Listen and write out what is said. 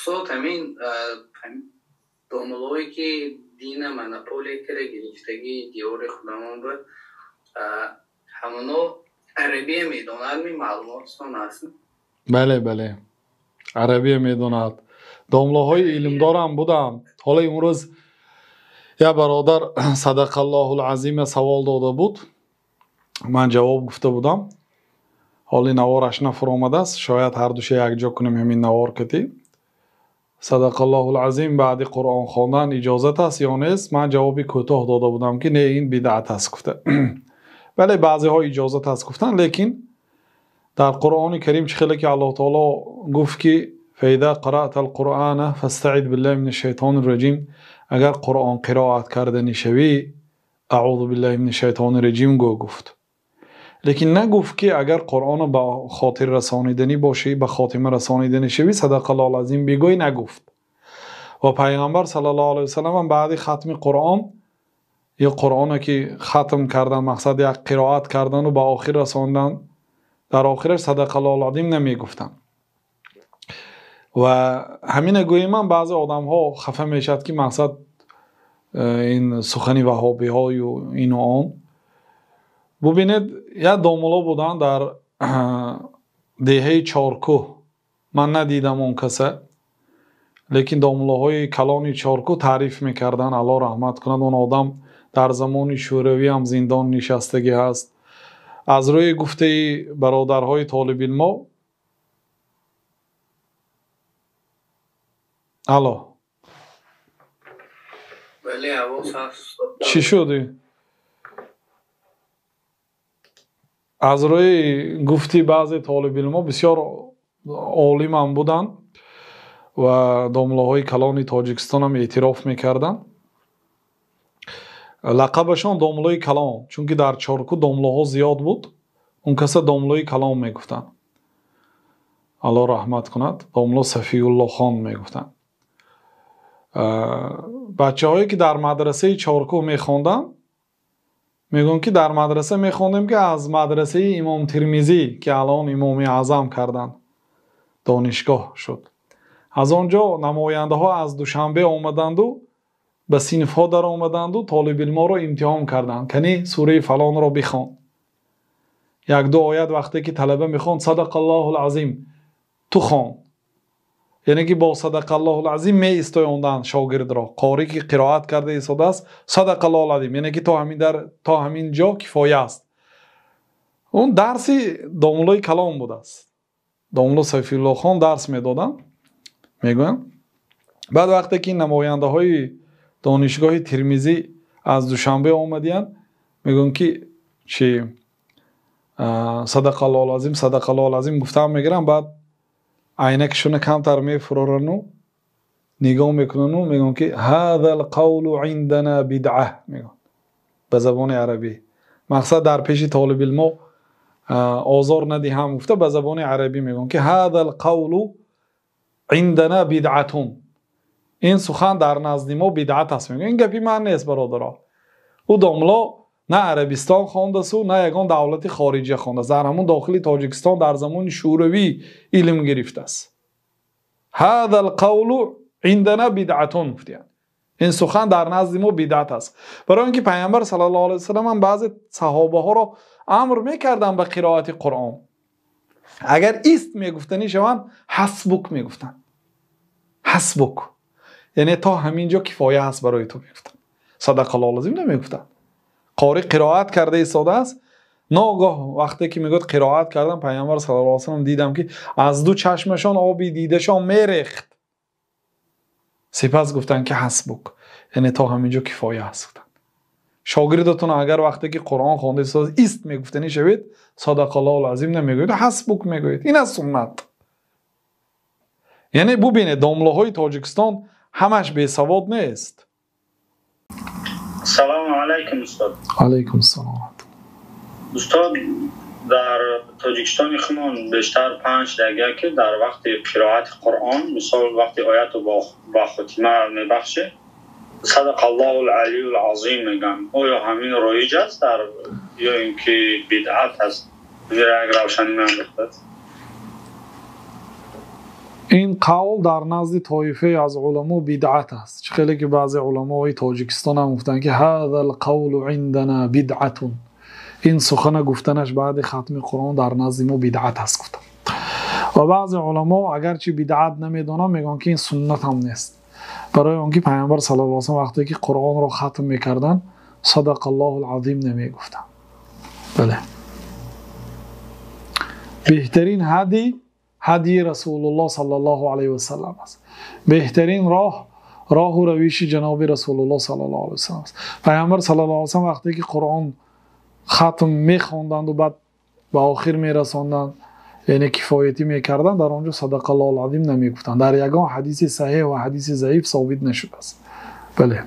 استاد همین داملایی که دین منپولی کرده گرفتگی دیار خودمان بود همونو عربی میدونند می معلوماتستان هست؟ بله عربی میدوند. داملاهای علمدار هم بودند. حالا امروز یا برادر صدق الله العظیم سوال داده بود، من جواب گفته بودم. حالی نوارش نفر آمده است، شاید هر دوشه یک جا کنیم همین نوار کتی. صدق الله العظیم بعد قرآن خواندن اجازت است یا نیست؟ من جوابی کوتاه داده بودم که نه، این بدعت است گفته. بله بعضی ها اجازت است گفتن، لیکن در قرآن کریم چه خیلی که الله تعالی گفت که فاذا قرأت القرآن فاستعذ بالله من الشیطان الرجیم، اگر قرآن قرائت کردنی شوی اعوذ بالله من الشیطان الرجیم گفت. لیکن نگفت که اگر قرآن با خاطر رسانیدنی باشی، به خاتمه رسانیدنی شوی صدق الله العظیم بگوی نگفت. و پیغمبر صلی الله علیه و سلم بعد ختم قرآن یا قرآن که ختم کردن مقصد یک قرائت کردن و به آخر رساندن، در آخرش صدق الله العظیم نمی گفتن. و همین گویی من بعضی آدم ها خفه میشد که مقصد این سخنی وهابی های و این و آن. ببینید یک داملا بودن در دهه چارکوه، من ندیدم اون کسه، لیکن داملاهای کلان چارکوه تعریف میکردن، الله رحمت کند. اون آدم در زمان شوروی هم زندان نشستگی هست. از روی گفته برادرهای طالب علم الو بله حواس هست. چی شدی؟ از روی گفتی بعضی طالب علم بسیار عالم هم بودن و داملاهای کلان تاجیکستان هم اعتراف میکردن. لقبشان داملای کلام، چون که در چارکو داملاها زیاد بود، اون کسا داملای کلام میگفتن. الله رحمت کند. داملا صفی الله خان میگفتن. بچه هایی که در مدرسه چارکو میخوندن میگن که در مدرسه میخوندیم که از مدرسه امام ترمذی که الان امام اعظم کردن دانشگاه شد، از آنجا نماینده ها از دوشنبه آمدند و به صنف ها در آمدند و طالب علم را امتحان کردند کنی سوره فلان را بخوان. یک دو آیت وقتی که طلبه میخوان صدق الله العظیم تو خوان، یعنی که با صدق الله العظیم می استایوندن شاگرد را. قاری که قرائت کرده ایستاده است صدق الله العظیم، یعنی که تا همین جا کفایه است. اون درسی داملای کلام بود است. داملا صفی الله خان درس میدادن. میگویم بعد وقتی که نماینده های دانشگاه ترمذی از دوشنبه آمدین میگن که چی صدق الله العظیم صدق الله العظیم گفتم میگیرن، بعد عینکشون کمتر میفرارن و نگاه میکنن و میگن که هذا القول عندنا بدعه، میگن به زبان عربی. مقصد در پیش طالب علم آزار ندهم گفته، به زبان عربی میگن که هذا القول عندنا بدعتون، این سخن در نزد ما بدعت است. میگن این گپی من نیست برادرها. او داملا نه عربستان خوانده است و نه یگان دولت خارجی خوانده است، در همون داخل تاجیکستان در زمان شوروی علم گرفته است. هذا القول عندنا بدعتون گفتن، این سخن در نزد ما بدعت است. برای اینکه پیامبر صلی الله علیه و سلم هم بعضی صحابه ها را امر میکردن به قرائت قرآن. اگر است میگفتنی شوند حسبک میگفتن، حسبک یعنی تا همینجا کفایه است برای تو میگفتن، صدق الله العظیم نمیگفتن. قاری قرائت کرده ایستاده است، ناگاه وقتی که میگفت قرائت کردن پیامبر صلی الله علیه و سلم دیدم که از دو چشمشان آبی دیدشان میریخت. سپس گفتن که حسبک یعنی تا همینجا کفایه است. شاگردتون اگر وقتی که قرآن خوانده ایستاده است میگفتنی شوید صدق الله العظیم نمیگوید، حسبک میگوید. این از سنت. یعنی ببینید داملاهای تاجیکستان همش بی سواد نیست. سلام علیکم استاد. علیکم السلام. استاد در تاجیکستان خودمان بیشتر 5 دقیقه که در وقت قرائت قرآن مثال وقتی آیت رو با خاتمه میبخشه صدق الله العلی العظیم میگن، آیا همین رایج است در یا اینکه بدعت است؟ میره اگر روشنی من بخواهد. این قول در نزد طایفه از علما بدعت است. خیلی که بعضی علمای تاجیکستان هم گفتن که هذا القول عندنا بدعت، این سخن گفتنش بعد ختم قرآن در نزد ما بدعت است گفتن. و بعضی علما اگرچه بدعت نمیدونن میگن که این سنت هم نیست، برای اونکه پیامبر صلی الله علیه و سلم وقتی که قرآن رو ختم میکردن صدق الله العظیم نمیگفتن. بله، بهترین هدی رسول الله صلی الله علیه و سلم است. بهترین راه و روش جناب رسول الله صلی الله علیه و سلم است. پیامبر صلی الله علیه و سلم وقتی که قرآن ختم میخوندند و بعد به آخر میرساندند، یعنی کفایتی میکردن، در اونجا صدق الله العظیم نمیگفتن. در یگان حدیث صحیح و حدیث ضعیف ثابت نشده است. بله.